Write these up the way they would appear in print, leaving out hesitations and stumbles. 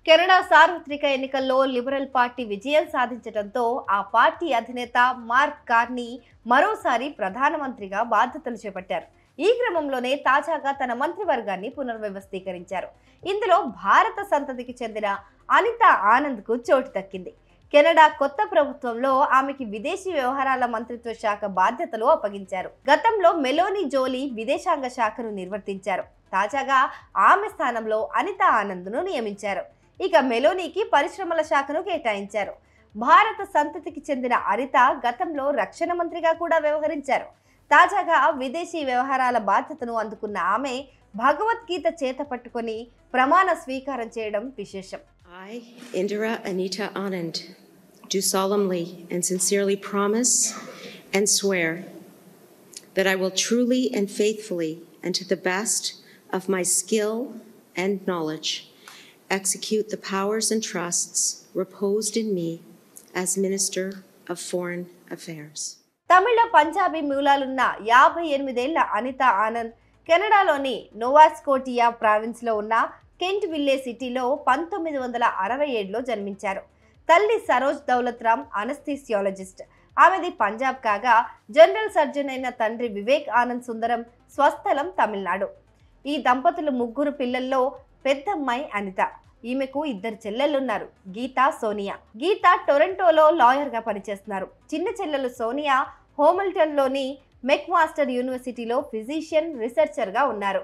Canada సార్వత్రిక ఎన్నికల్లో liberal party విజయం సాధించడంతో ఆ పార్టీ అధినేత మార్క్ కార్నీ మరోసారి ప్రధానమంత్రిగా బాధ్యతలు చేపట్టారు. ఈ క్రమంలోనే తాజాగా తన మంత్రివర్గాన్ని పునర్వ్యవస్థీకరించారు. ఇందులో భారత సంతతికి చెందిన అనితా ఆనంద్కు చోటు దక్కింది. కెనడా కొత్త ప్రభుత్వంలో ఆమెకి విదేశీ వ్యవహారాల మంత్రిత్వ శాఖ బాధ్యతలు అప్పగించారు. గతంలో మెలోనీ జోలీ విదేశాంగ శాఖను నిర్వర్తించారు. తాజాగా ఆమె స్థానంలో అనితా ఆనంద్ను నియమించారు. ఇక మెలోనీకి పరిశ్రమల శాఖను కేటాయించారు. భారత సంతతికి చెందిన అనితా గతంలో రక్షణ మంత్రిగా కూడా వ్యవహరించారు. తాజాగా విదేశీ వ్యవహారాల బాధ్యతను అందుకున్న ఆమె భగవద్గీత చేత పట్టుకొని ప్రమాణ స్వీకారం చేయడం విశేషం. I, Indira Anita Anand, do solemnly and sincerely promise and swear that I will truly and faithfully and to the best of my skill and knowledge execute the powers and trusts reposed in me as Minister of Foreign Affairs. తమిళ పంజాబీ మూలాలున్న 58 ఏళ్ల అనితా ఆనంద్ కెనడాలోని నోవాస్కోటియా ప్రావిన్స్లో ఉన్న Kent విల్లే సిటీలో 1967లో జన్మించారు. తల్లి సరోజ్ దౌలత్ రామ్ అనస్థీసియాలజిస్ట్. ఆమెది పంజాబ్ కాగా general surgeon అయిన తండ్రి వివేక్ ఆనంద్ సుందరం స్వస్థలం తమిళనాడు. ఈ దంపతులు ముగ్గురు పిల్లల్లో పెద్దమ్మాయి అనిత. ఈమెకు 2 చెల్లెళ్లున్నారు, గీత, సోనియా. గీత టొరంటోలో లాయర్గా పనిచేస్తున్నారు. చిన్న చెల్లెలు సోనియా హోమిల్టన్లోని మెక్మాస్టర్ యూనివర్సిటీలో ఫిజిషియన్ రీసెర్చర్గా ఉన్నారు.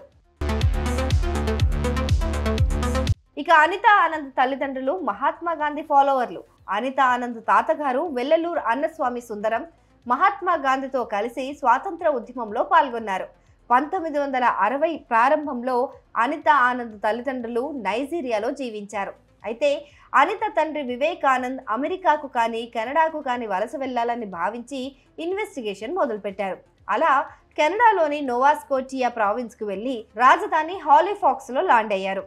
ఇక అనితా ఆనంద్ తల్లిదండ్రులు మహాత్మా గాంధీ ఫాలోవర్లు. అనితా ఆనంద్ తాతగారు వెల్లలూరు అన్నస్వామి సుందరం మహాత్మా గాంధీతో కలిసి స్వాతంత్ర ఉద్యమంలో పాల్గొన్నారు. 1960 ప్రారంభంలో అనితా ఆనంద్ తల్లిదండ్రులు నైజీరియాలో జీవించారు. అయితే అనిత తండ్రి వివేక్ ఆనంద్ అమెరికాకు కానీ కెనడాకు కానీ వలస వెళ్లాలని భావించి ఇన్వెస్టిగేషన్ మొదలుపెట్టారు. అలా కెనడాలోని నోవాస్కోటియా ప్రావిన్స్కు వెళ్లి రాజధాని హాలిఫాక్స్లో ల్యాండ్ అయ్యారు.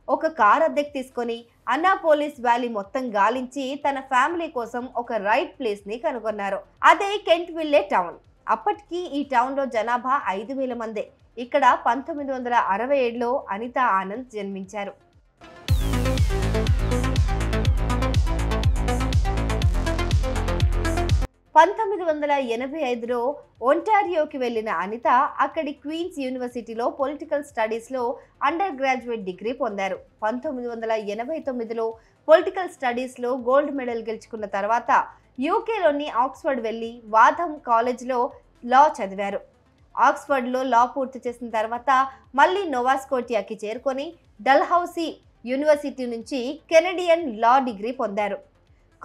ఒక కార్ అద్దెకు తీసుకొని అన్నాపోలిస్ వ్యాలీ మొత్తం గాలించి తన ఫ్యామిలీ కోసం ఒక రైట్ ప్లేస్ ని కనుగొన్నారు. అదే కెంట్ విల్లే టౌన్. అప్పటికి ఈ టౌన్ లో జనాభా 5000 మందే. ఇక్కడ 1967లో అనితా ఆనంద్ జన్మించారు. 1985లో ఒంటారియోకి వెళ్లిన అనిత అక్కడి క్వీన్స్ యూనివర్సిటీలో పొలిటికల్ స్టడీస్లో అండర్ గ్రాడ్యుయేట్ డిగ్రీ పొందారు. 1989లో పొలిటికల్ స్టడీస్లో గోల్డ్ మెడల్ గెలుచుకున్న తర్వాత యూకేలోని ఆక్స్ఫర్డ్ వెళ్లి వాథమ్ కాలేజ్లో లా చదివారు. ఆక్స్ఫర్డ్లో లా పూర్తి చేసిన తర్వాత మళ్ళీ నోవాస్కోటియాకి చేరుకొని డల్హౌసీ యూనివర్సిటీ నుంచి కెనడియన్ లా డిగ్రీ పొందారు.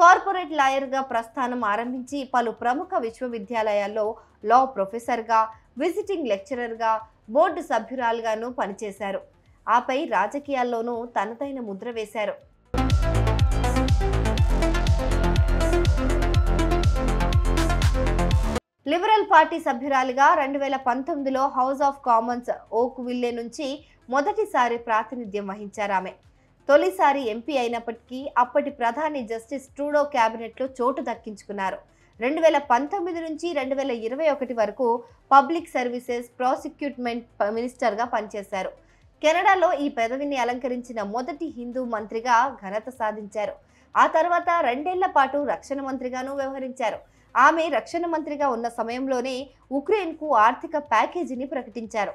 కార్పొరేట్ లాయర్గా ప్రస్థానం ఆరంభించి పలు ప్రముఖ విశ్వవిద్యాలయాల్లో లా ప్రొఫెసర్గా, విజిటింగ్ లెక్చరర్గా, బోర్డు సభ్యురాలుగాను పనిచేశారు. ఆపై రాజకీయాల్లోనూ తనదైన ముద్ర వేశారు. లిబరల్ పార్టీ సభ్యురాలిగా 2019లో House of Commons Oakville నుంచి మొదటిసారి ప్రాతినిధ్యం వహించారామె. తొలిసారి ఎంపీ అయినప్పటికీ అప్పటి ప్రధాని జస్టిస్ ట్రూడో క్యాబినెట్లో చోటు దక్కించుకున్నారు. 2019 నుంచి 2021 వరకు పబ్లిక్ సర్వీసెస్ ప్రాసిక్యూట్మెంట్ మినిస్టర్గా పనిచేశారు. కెనడాలో ఈ పదవిని అలంకరించిన మొదటి హిందూ మంత్రిగా ఘనత సాధించారు. ఆ తర్వాత 2 ఏళ్ల పాటు రక్షణ మంత్రిగాను వ్యవహరించారు. ఆమె రక్షణ మంత్రిగా ఉన్న సమయంలోనే ఉక్రెయిన్కు ఆర్థిక ప్యాకేజీని ప్రకటించారు.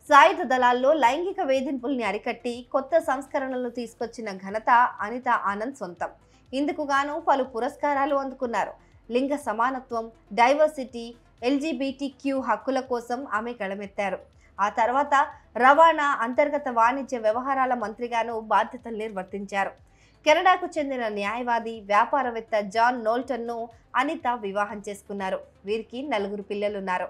సాయుధ దళాల్లో లైంగిక వేధింపుల్ని అరికట్టి కొత్త సంస్కరణలు తీసుకొచ్చిన ఘనత అనితా ఆనంద్ సొంతం. ఇందుకు గాను పలు పురస్కారాలు అందుకున్నారు. లింగ సమానత్వం, డైవర్సిటీ, LGBTQ హక్కుల కోసం ఆమె గళమెత్తారు. ఆ తర్వాత రవాణా, అంతర్గత వాణిజ్య వ్యవహారాల మంత్రిగాను బాధ్యతలు నిర్వర్తించారు. కెనడాకు చెందిన న్యాయవాది, వ్యాపారవేత్త జాన్ నోల్టన్ను అనిత వివాహం చేసుకున్నారు. వీరికి 4 పిల్లలున్నారు.